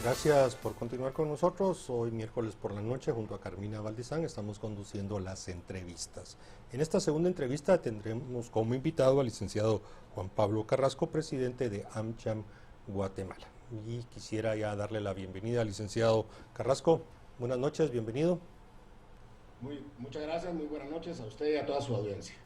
Gracias por continuar con nosotros. Hoy miércoles por la noche junto a Carmina Valdizán estamos conduciendo las entrevistas. En esta segunda entrevista tendremos como invitado al licenciado Juan Pablo Carrasco, presidente de AmCham Guatemala. Y quisiera ya darle la bienvenida al licenciado Carrasco. Buenas noches, bienvenido. Muchas gracias, muy buenas noches a usted y a toda su audiencia.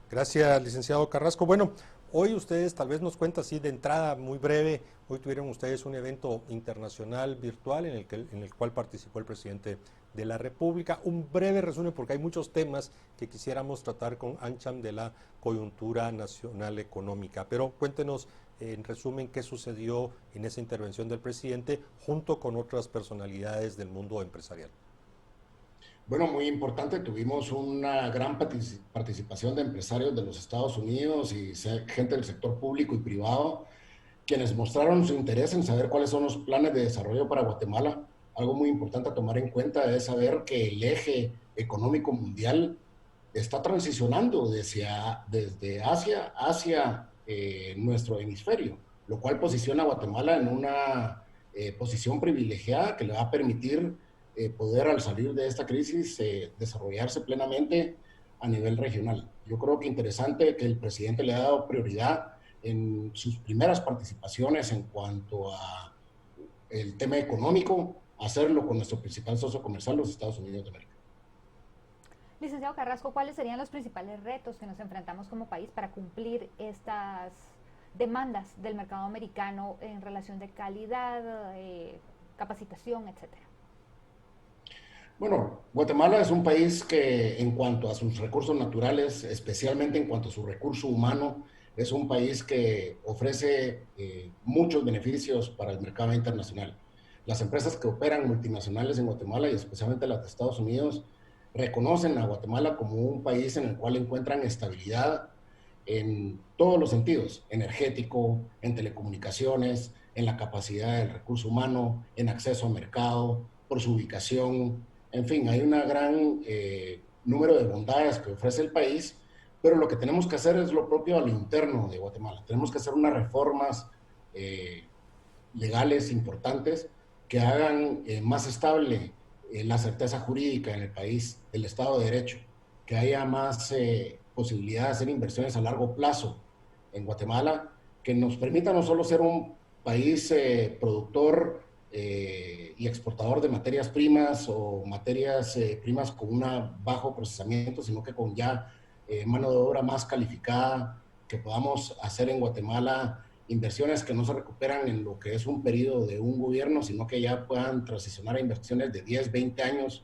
Gracias, licenciado Carrasco. Bueno, hoy ustedes tal vez nos cuentan así de entrada muy breve. Hoy tuvieron ustedes un evento internacional virtual en el cual participó el presidente de la República. Un breve resumen porque hay muchos temas que quisiéramos tratar con AmCham de la coyuntura nacional económica. Pero cuéntenos en resumen qué sucedió en esa intervención del presidente junto con otras personalidades del mundo empresarial. Bueno, muy importante, tuvimos una gran participación de empresarios de los Estados Unidos y gente del sector público y privado, quienes mostraron su interés en saber cuáles son los planes de desarrollo para Guatemala. Algo muy importante a tomar en cuenta es saber que el eje económico mundial está transicionando desde Asia hacia nuestro hemisferio, lo cual posiciona a Guatemala en una posición privilegiada que le va a permitir poder al salir de esta crisis desarrollarse plenamente a nivel regional. Yo creo que interesante que el presidente le ha dado prioridad en sus primeras participaciones en cuanto a el tema económico, hacerlo con nuestro principal socio comercial, los Estados Unidos de América. Licenciado Carrasco, ¿cuáles serían los principales retos que nos enfrentamos como país para cumplir estas demandas del mercado americano en relación de calidad, capacitación, etcétera? Bueno, Guatemala es un país que en cuanto a sus recursos naturales, especialmente en cuanto a su recurso humano, es un país que ofrece muchos beneficios para el mercado internacional. Las empresas que operan multinacionales en Guatemala y especialmente las de Estados Unidos reconocen a Guatemala como un país en el cual encuentran estabilidad en todos los sentidos, energético, en telecomunicaciones, en la capacidad del recurso humano, en acceso a mercado, por su ubicación. En fin, hay un gran número de bondades que ofrece el país, pero lo que tenemos que hacer es lo propio a lo interno de Guatemala. Tenemos que hacer unas reformas legales importantes que hagan más estable la certeza jurídica en el país, el Estado de Derecho, que haya más posibilidad de hacer inversiones a largo plazo en Guatemala, que nos permita no solo ser un país productor y exportador de materias primas o materias primas con un bajo procesamiento, sino que con ya mano de obra más calificada, que podamos hacer en Guatemala inversiones que no se recuperan en lo que es un periodo de un gobierno, sino que ya puedan transicionar a inversiones de 10, 20 años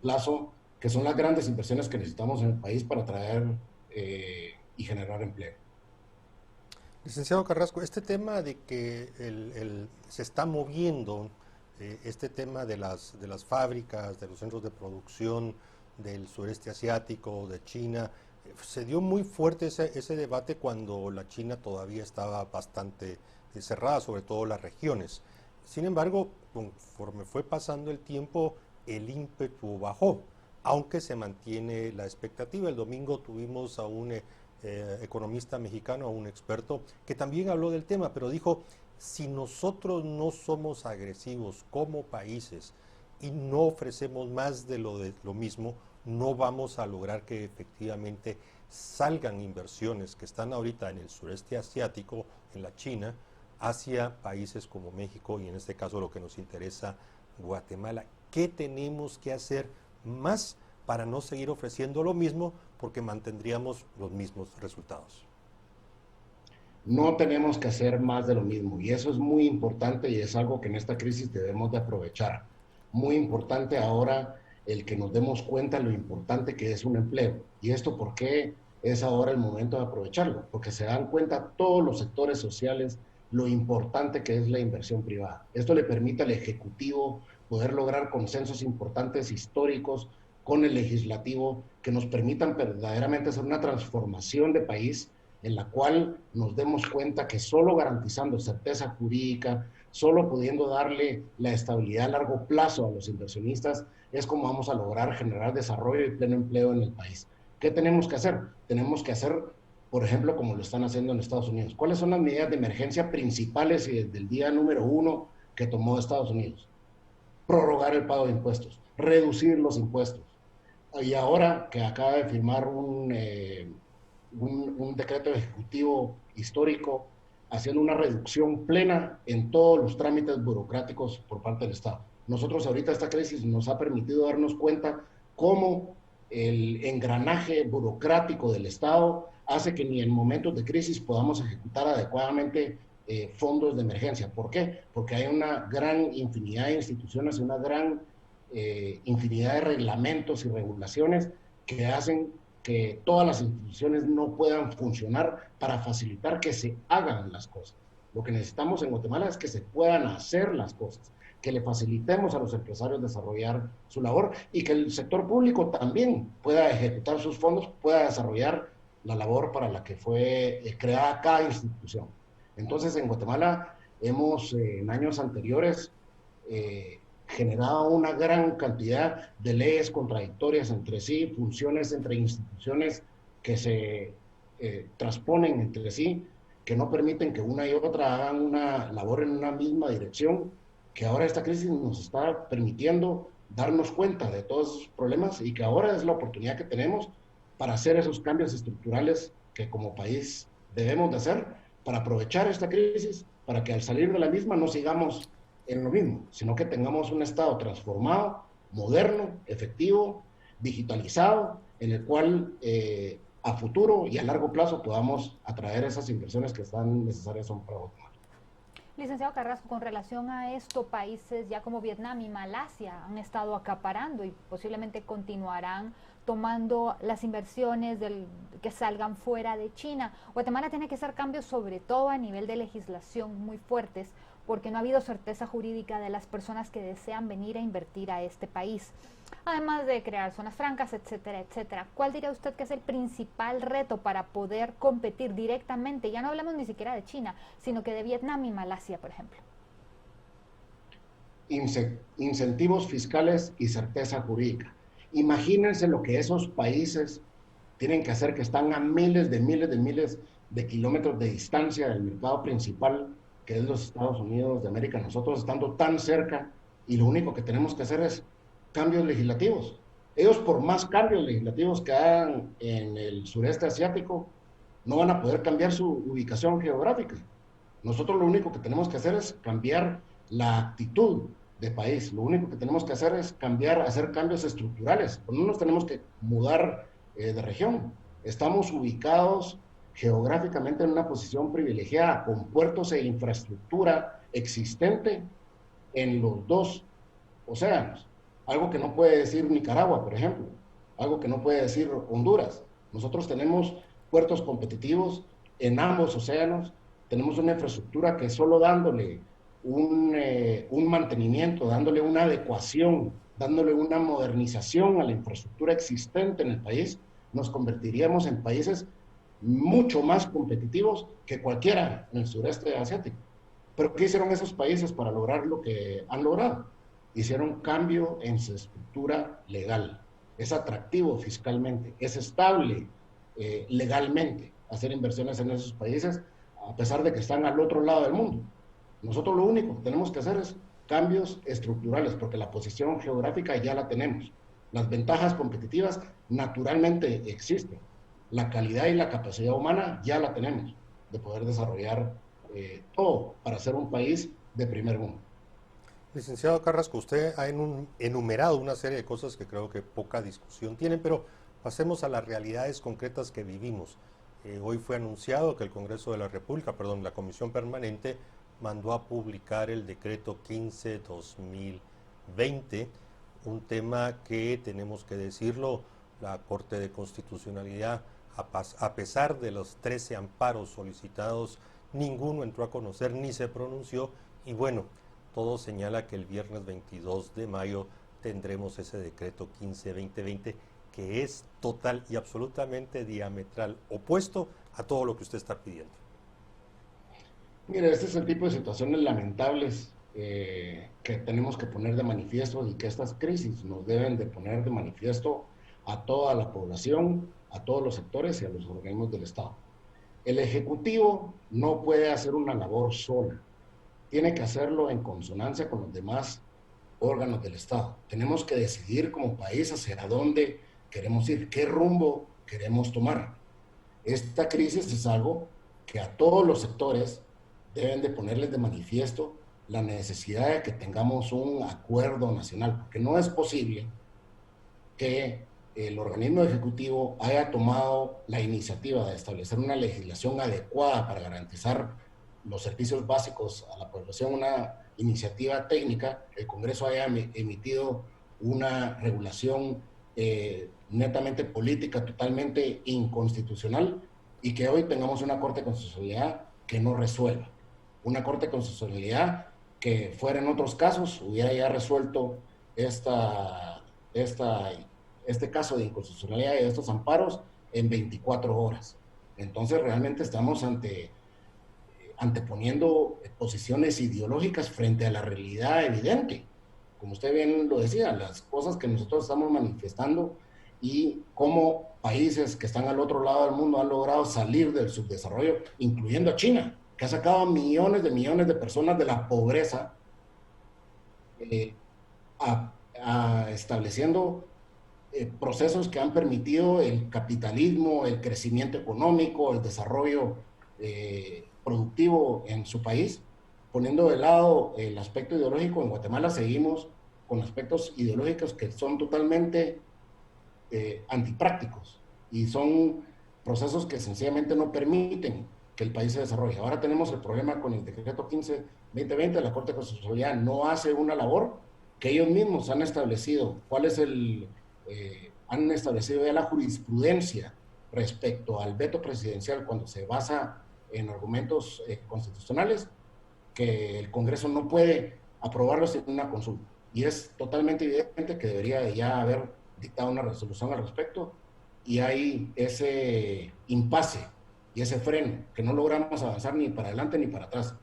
plazo, que son las grandes inversiones que necesitamos en el país para traer y generar empleo. Licenciado Carrasco, este tema de que se está moviendo, este tema de las fábricas, de los centros de producción del sureste asiático, de China, se dio muy fuerte ese debate cuando la China todavía estaba bastante cerrada, sobre todo las regiones. Sin embargo, conforme fue pasando el tiempo, el ímpetu bajó, aunque se mantiene la expectativa. El domingo tuvimos a un economista mexicano, a un experto, que también habló del tema, pero dijo, si nosotros no somos agresivos como países y no ofrecemos más de lo mismo, no vamos a lograr que efectivamente salgan inversiones que están ahorita en el sureste asiático, en la China, hacia países como México y en este caso lo que nos interesa, Guatemala. ¿Qué tenemos que hacer más para no seguir ofreciendo lo mismo porque mantendríamos los mismos resultados? No tenemos que hacer más de lo mismo y eso es muy importante y es algo que en esta crisis debemos de aprovechar. Muy importante ahora el que nos demos cuenta de lo importante que es un empleo. ¿Y esto por qué es ahora el momento de aprovecharlo? Porque se dan cuenta todos los sectores sociales lo importante que es la inversión privada. Esto le permite al Ejecutivo poder lograr consensos importantes históricos con el Legislativo que nos permitan verdaderamente hacer una transformación de país en la cual nos demos cuenta que solo garantizando certeza jurídica, solo pudiendo darle la estabilidad a largo plazo a los inversionistas, es como vamos a lograr generar desarrollo y pleno empleo en el país. ¿Qué tenemos que hacer? Tenemos que hacer, por ejemplo, como lo están haciendo en Estados Unidos. ¿Cuáles son las medidas de emergencia principales y desde el día número 1 que tomó Estados Unidos. Prorrogar el pago de impuestos, reducir los impuestos. Y ahora que acaba de firmar un decreto ejecutivo histórico haciendo una reducción plena en todos los trámites burocráticos por parte del Estado. Nosotros ahorita esta crisis nos ha permitido darnos cuenta cómo el engranaje burocrático del Estado hace que ni en momentos de crisis podamos ejecutar adecuadamente fondos de emergencia. ¿Por qué? Porque hay una gran infinidad de instituciones y una gran infinidad de reglamentos y regulaciones que hacen que todas las instituciones no puedan funcionar para facilitar que se hagan las cosas. Lo que necesitamos en Guatemala es que se puedan hacer las cosas, que le facilitemos a los empresarios desarrollar su labor y que el sector público también pueda ejecutar sus fondos, pueda desarrollar la labor para la que fue creada cada institución. Entonces, en Guatemala hemos en años anteriores generado una gran cantidad de leyes contradictorias entre sí, funciones entre instituciones que se transponen entre sí, que no permiten que una y otra hagan una labor en una misma dirección, que ahora esta crisis nos está permitiendo darnos cuenta de todos esos problemas y que ahora es la oportunidad que tenemos para hacer esos cambios estructurales que como país debemos de hacer para aprovechar esta crisis, para que al salir de la misma no sigamos en lo mismo, sino que tengamos un Estado transformado, moderno, efectivo, digitalizado, en el cual a futuro y a largo plazo podamos atraer esas inversiones que están necesarias para Guatemala. Licenciado Carrasco, con relación a esto, países ya como Vietnam y Malasia han estado acaparando y posiblemente continuarán tomando las inversiones que salgan fuera de China. Guatemala tiene que hacer cambios sobre todo a nivel de legislación muy fuertes porque no ha habido certeza jurídica de las personas que desean venir a invertir a este país. Además de crear zonas francas, etcétera, etcétera. ¿Cuál diría usted que es el principal reto para poder competir directamente? Ya no hablamos ni siquiera de China, sino que de Vietnam y Malasia, por ejemplo. Incentivos fiscales y certeza jurídica. Imagínense lo que esos países tienen que hacer, que están a miles de kilómetros de distancia del mercado principal, que es los Estados Unidos de América, nosotros estando tan cerca, y lo único que tenemos que hacer es cambios legislativos. Ellos, por más cambios legislativos que hagan en el sureste asiático, no van a poder cambiar su ubicación geográfica. Nosotros lo único que tenemos que hacer es cambiar la actitud de país. Lo único que tenemos que hacer es hacer cambios estructurales. No nos tenemos que mudar de región. Estamos ubicados geográficamente en una posición privilegiada, con puertos e infraestructura existente en los dos océanos. Algo que no puede decir Nicaragua, por ejemplo. Algo que no puede decir Honduras. Nosotros tenemos puertos competitivos en ambos océanos. Tenemos una infraestructura que solo dándole un mantenimiento, dándole una adecuación, dándole una modernización a la infraestructura existente en el país, nos convertiríamos en países mucho más competitivos que cualquiera en el sureste asiático. Pero ¿qué hicieron esos países para lograr lo que han logrado? Hicieron cambio en su estructura legal. Es atractivo fiscalmente, es estable legalmente hacer inversiones en esos países, a pesar de que están al otro lado del mundo. Nosotros lo único que tenemos que hacer es cambios estructurales, porque la posición geográfica ya la tenemos. Las ventajas competitivas naturalmente existen. La calidad y la capacidad humana ya la tenemos, de poder desarrollar todo para ser un país de primer mundo. Licenciado Carrasco, usted ha enumerado una serie de cosas que creo que poca discusión tienen, pero pasemos a las realidades concretas que vivimos. Hoy fue anunciado que el Congreso de la República, la Comisión Permanente, mandó a publicar el decreto 15-2020, un tema que, tenemos que decirlo, la Corte de Constitucionalidad, a pesar de los 13 amparos solicitados, ninguno entró a conocer ni se pronunció, y bueno, todo señala que el viernes 22 de mayo tendremos ese decreto 15-2020, que es total y absolutamente diametral opuesto a todo lo que usted está pidiendo. Mire, este es el tipo de situaciones lamentables que tenemos que poner de manifiesto y que estas crisis nos deben de poner de manifiesto a toda la población, a todos los sectores y a los organismos del Estado. El Ejecutivo no puede hacer una labor sola. tiene que hacerlo en consonancia con los demás órganos del Estado. Tenemos que decidir como país hacia dónde queremos ir, qué rumbo queremos tomar. Esta crisis es algo que a todos los sectores deben de ponerles de manifiesto la necesidad de que tengamos un acuerdo nacional, porque no es posible que el organismo ejecutivo haya tomado la iniciativa de establecer una legislación adecuada para garantizar los servicios básicos a la población, una iniciativa técnica, el Congreso haya emitido una regulación netamente política, totalmente inconstitucional, y que hoy tengamos una Corte de Constitucionalidad que no resuelva. Una Corte de Constitucionalidad que fuera en otros casos hubiera ya resuelto este caso de inconstitucionalidad y estos amparos en 24 horas. Entonces realmente estamos anteponiendo posiciones ideológicas frente a la realidad evidente. Como usted bien lo decía, las cosas que nosotros estamos manifestando y cómo países que están al otro lado del mundo han logrado salir del subdesarrollo, incluyendo a China, que ha sacado millones de personas de la pobreza, estableciendo procesos que han permitido el capitalismo, el crecimiento económico, el desarrollo productivo en su país, poniendo de lado el aspecto ideológico. En Guatemala seguimos con aspectos ideológicos que son totalmente antiprácticos y son procesos que sencillamente no permiten que el país se desarrolle. Ahora tenemos el problema con el decreto 15-2020, la Corte de Constitucionalidad no hace una labor que ellos mismos han establecido. ¿Cuál es han establecido ya la jurisprudencia respecto al veto presidencial cuando se basa en argumentos constitucionales, que el Congreso no puede aprobarlo sin una consulta? Y es totalmente evidente que debería ya haber dictado una resolución al respecto, y hay ese impasse y ese freno que no logramos avanzar ni para adelante ni para atrás,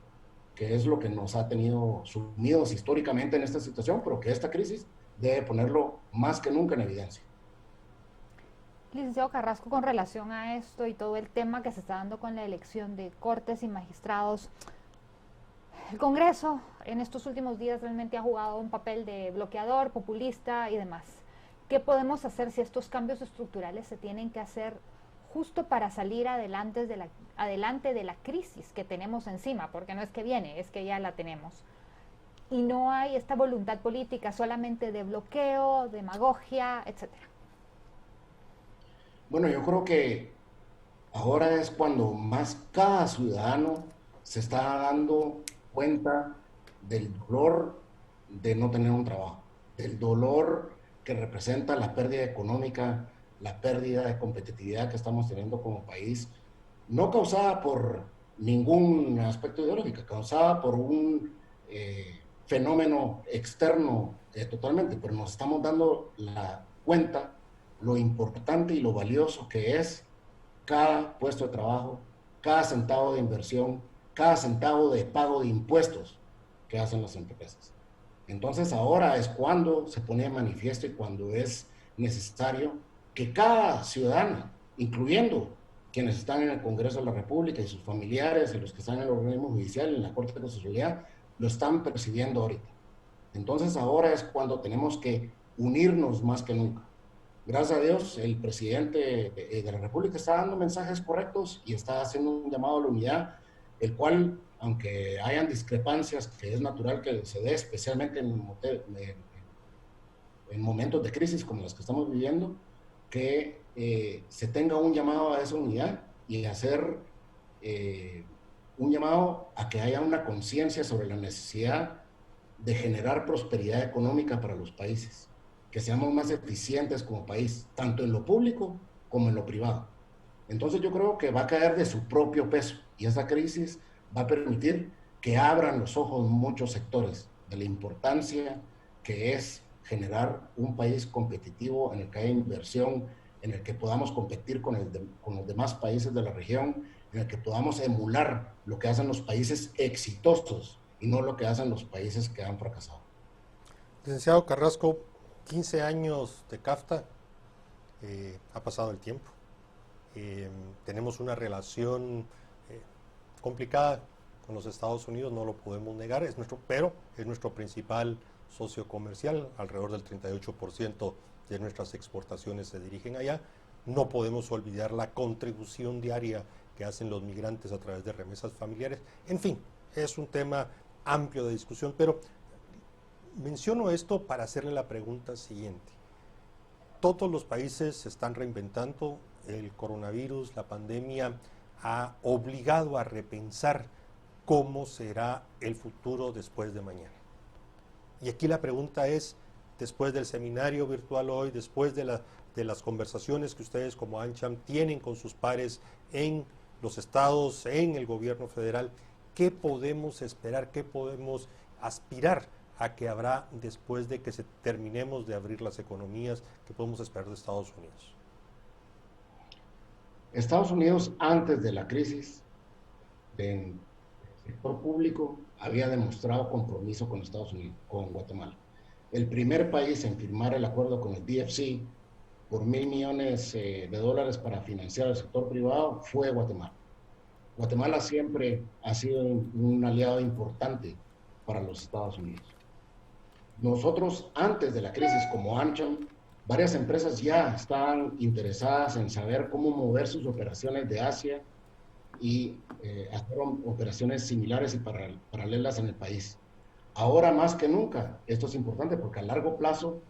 que es lo que nos ha tenido sumidos históricamente en esta situación, pero que esta crisis debe ponerlo más que nunca en evidencia. Licenciado Carrasco, con relación a esto y todo el tema que se está dando con la elección de cortes y magistrados, el Congreso en estos últimos días realmente ha jugado un papel de bloqueador, populista y demás. ¿Qué podemos hacer si estos cambios estructurales se tienen que hacer justo para salir adelante de la crisis que tenemos encima? Porque no es que viene, es que ya la tenemos. Y no hay esta voluntad política solamente de bloqueo, demagogia, etcétera. Bueno, yo creo que ahora es cuando más cada ciudadano se está dando cuenta del dolor de no tener un trabajo, del dolor que representa la pérdida económica, la pérdida de competitividad que estamos teniendo como país, no causada por ningún aspecto ideológico, causada por un fenómeno externo totalmente, pero nos estamos dando la cuenta lo importante y lo valioso que es cada puesto de trabajo, cada centavo de inversión, cada centavo de pago de impuestos que hacen las empresas. Entonces ahora es cuando se pone de manifiesto y cuando es necesario que cada ciudadano, incluyendo quienes están en el Congreso de la República y sus familiares y los que están en el organismo judicial, en la Corte de Constitucionalidad, lo están percibiendo ahorita. Entonces ahora es cuando tenemos que unirnos más que nunca. Gracias a Dios, el presidente de la República está dando mensajes correctos y está haciendo un llamado a la unidad, el cual, aunque hayan discrepancias, que es natural que se dé, especialmente en momentos de crisis como los que estamos viviendo, que se tenga un llamado a esa unidad y hacer un llamado a que haya una conciencia sobre la necesidad de generar prosperidad económica para los países, que seamos más eficientes como país, tanto en lo público como en lo privado. Entonces yo creo que va a caer de su propio peso y esa crisis va a permitir que abran los ojos muchos sectores de la importancia que es generar un país competitivo en el que haya inversión, en el que podamos competir con los demás países de la región, en el que podamos emular lo que hacen los países exitosos y no lo que hacen los países que han fracasado. Licenciado Carrasco, 15 años de CAFTA, ha pasado el tiempo. Tenemos una relación complicada con los Estados Unidos, no lo podemos negar, pero es nuestro principal socio comercial, alrededor del 38% de nuestras exportaciones se dirigen allá. No podemos olvidar la contribución diaria que hacen los migrantes a través de remesas familiares. En fin, es un tema amplio de discusión, pero menciono esto para hacerle la pregunta siguiente. Todos los países se están reinventando, el coronavirus, la pandemia, ha obligado a repensar cómo será el futuro después de mañana. Y aquí la pregunta es, después del seminario virtual hoy, después de las conversaciones que ustedes como AmCham tienen con sus pares en los estados, en el gobierno federal, ¿qué podemos esperar, qué podemos aspirar a que habrá después de que terminemos de abrir las economías, que podemos esperar de Estados Unidos? Estados Unidos, antes de la crisis del sector público, había demostrado compromiso con Estados Unidos, con Guatemala. El primer país en firmar el acuerdo con el DFC por $1,000 millones de dólares para financiar el sector privado fue Guatemala. Guatemala siempre ha sido un aliado importante para los Estados Unidos. Nosotros, antes de la crisis, como AmCham, varias empresas ya estaban interesadas en saber cómo mover sus operaciones de Asia y hacer operaciones similares y paralelas en el país. Ahora más que nunca, esto es importante porque a largo plazo,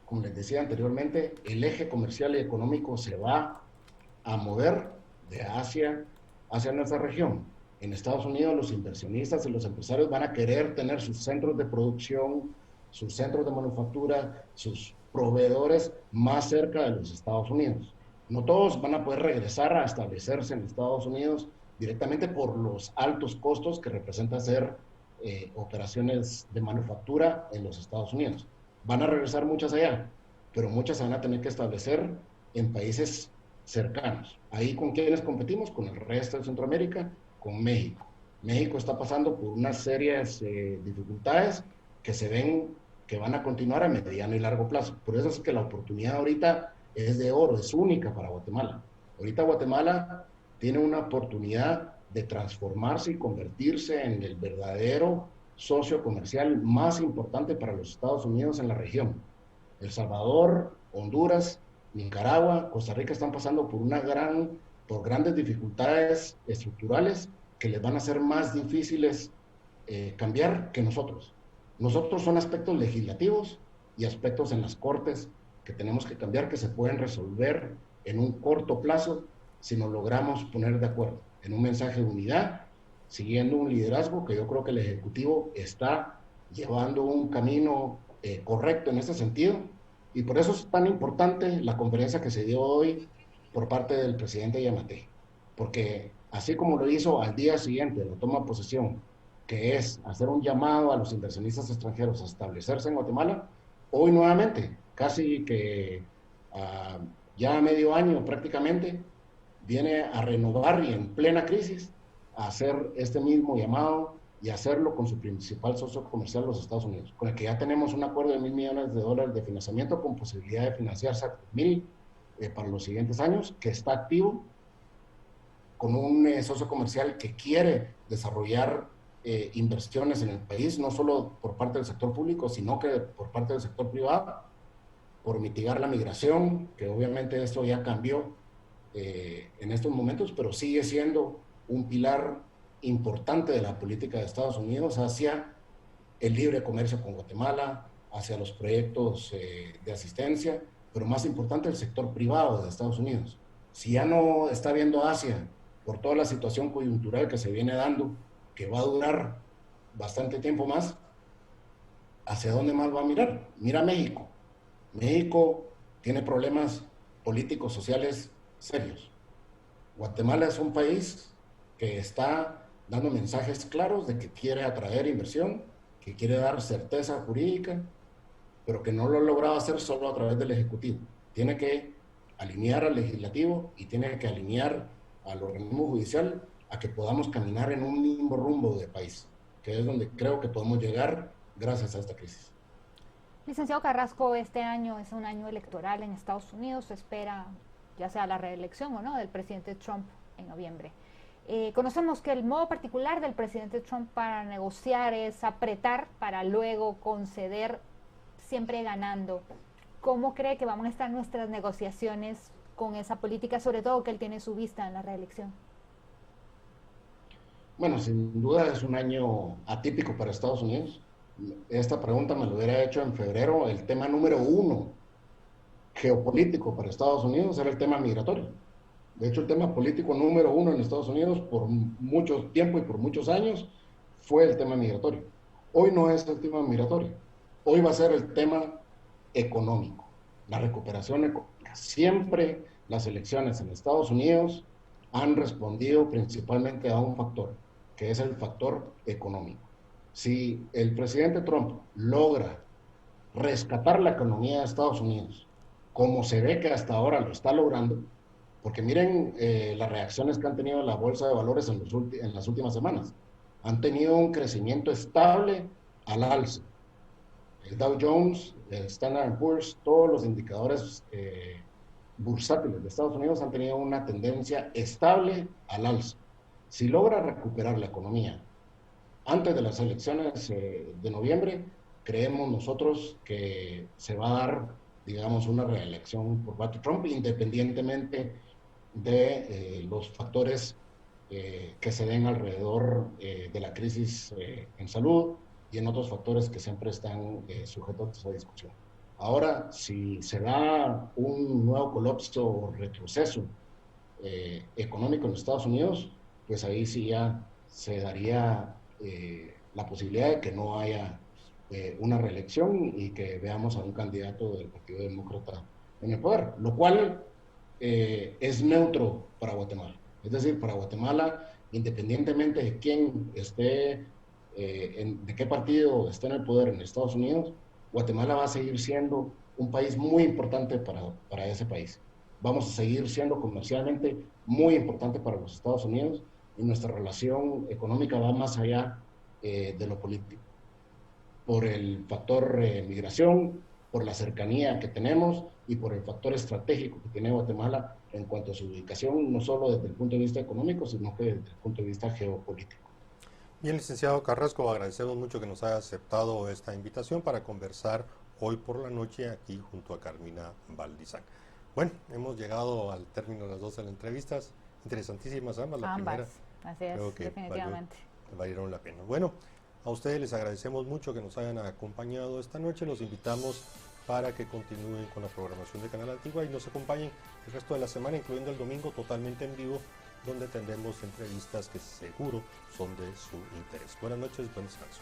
como les decía anteriormente, el eje comercial y económico se va a mover de Asia hacia nuestra región. En Estados Unidos, los inversionistas y los empresarios van a querer tener sus centros de producción, sus centros de manufactura, sus proveedores más cerca de los Estados Unidos. No todos van a poder regresar a establecerse en Estados Unidos directamente por los altos costos que representa hacer operaciones de manufactura en los Estados Unidos. Van a regresar muchas allá, pero muchas se van a tener que establecer en países cercanos. Ahí, ¿con quiénes competimos? Con el resto de Centroamérica, con México. México está pasando por unas serias dificultades que se ven que van a continuar a mediano y largo plazo. Por eso es que la oportunidad ahorita es de oro, es única para Guatemala. Ahorita Guatemala tiene una oportunidad de transformarse y convertirse en el verdadero socio comercial más importante para los Estados Unidos en la región. El Salvador, Honduras, Nicaragua, Costa Rica están pasando por grandes dificultades estructurales que les van a ser más difíciles cambiar que nosotros. Nosotros son aspectos legislativos y aspectos en las cortes que tenemos que cambiar, que se pueden resolver en un corto plazo si nos logramos poner de acuerdo en un mensaje de unidad, siguiendo un liderazgo que yo creo que el Ejecutivo está llevando un camino correcto en ese sentido, y por eso es tan importante la conferencia que se dio hoy por parte del presidente Giammattei, porque así como lo hizo al día siguiente de la toma de posesión, que es hacer un llamado a los inversionistas extranjeros a establecerse en Guatemala, hoy nuevamente, casi que ya medio año prácticamente, viene a renovar y en plena crisis a hacer este mismo llamado y hacerlo con su principal socio comercial, los Estados Unidos, con el que ya tenemos un acuerdo de $1,000 millones de financiamiento con posibilidad de financiarse a 1,000 para los siguientes años, que está activo, con un socio comercial que quiere desarrollar inversiones en el país, no solo por parte del sector público, sino que por parte del sector privado, por mitigar la migración, que obviamente esto ya cambió en estos momentos, pero sigue siendo un pilar importante de la política de Estados Unidos hacia el libre comercio con Guatemala, hacia los proyectos de asistencia, pero más importante el sector privado de Estados Unidos. Si ya no está viendo Asia por toda la situación coyuntural que se viene dando, que va a durar bastante tiempo más, ¿hacia dónde más va a mirar? Mira México. México tiene problemas políticos, sociales serios. Guatemala es un país que está dando mensajes claros de que quiere atraer inversión, que quiere dar certeza jurídica, pero que no lo ha logrado hacer solo a través del Ejecutivo. Tiene que alinear al Legislativo y tiene que alinear al organismo judicial a que podamos caminar en un mismo rumbo de país, que es donde creo que podemos llegar gracias a esta crisis. Licenciado Carrasco, este año es un año electoral en Estados Unidos, se espera ya sea la reelección o no del presidente Trump en noviembre. Conocemos que el modo particular del presidente Trump para negociar es apretar para luego conceder, siempre ganando. ¿Cómo cree que van a estar nuestras negociaciones con esa política, sobre todo que él tiene su vista en la reelección? Bueno, sin duda es un año atípico para Estados Unidos. Esta pregunta me lo hubiera hecho en febrero. El tema número uno geopolítico para Estados Unidos era el tema migratorio. De hecho, el tema político número uno en Estados Unidos por mucho tiempo y por muchos años fue el tema migratorio. Hoy no es el tema migratorio. Hoy va a ser el tema económico, la recuperación económica. Siempre las elecciones en Estados Unidos han respondido principalmente a un factor, que es el factor económico. Si el presidente Trump logra rescatar la economía de Estados Unidos, como se ve que hasta ahora lo está logrando, porque miren las reacciones que han tenido la bolsa de valores en las últimas semanas. Han tenido un crecimiento estable al alza. El Dow Jones, el Standard & Poor's, todos los indicadores bursátiles de Estados Unidos han tenido una tendencia estable al alza. Si logra recuperar la economía antes de las elecciones de noviembre, creemos nosotros que se va a dar, digamos, una reelección por parte de Trump, independientemente de los factores que se den alrededor de la crisis en salud y en otros factores que siempre están sujetos a esa discusión. Ahora, si se da un nuevo colapso o retroceso económico en Estados Unidos, pues ahí sí ya se daría la posibilidad de que no haya una reelección y que veamos a un candidato del Partido Demócrata en el poder, lo cual es neutro para Guatemala. Es decir, para Guatemala, independientemente de quién esté, de qué partido esté en el poder en Estados Unidos, Guatemala va a seguir siendo un país muy importante para ese país. Vamos a seguir siendo comercialmente muy importante para los Estados Unidos y nuestra relación económica va más allá de lo político. Por el factor migración, por la cercanía que tenemos y por el factor estratégico que tiene Guatemala en cuanto a su ubicación, no solo desde el punto de vista económico, sino que desde el punto de vista geopolítico. Bien, licenciado Carrasco, agradecemos mucho que nos haya aceptado esta invitación para conversar hoy por la noche aquí junto a Carmina Valdizán. Bueno, hemos llegado al término de las dos de las entrevistas, interesantísimas ambas. La primera, así es, creo que definitivamente. Valieron la pena. Bueno, a ustedes les agradecemos mucho que nos hayan acompañado esta noche. Los invitamos para que continúen con la programación de Canal Antigua y nos acompañen el resto de la semana, incluyendo el domingo totalmente en vivo, donde tendremos entrevistas que seguro son de su interés. Buenas noches, buen descanso.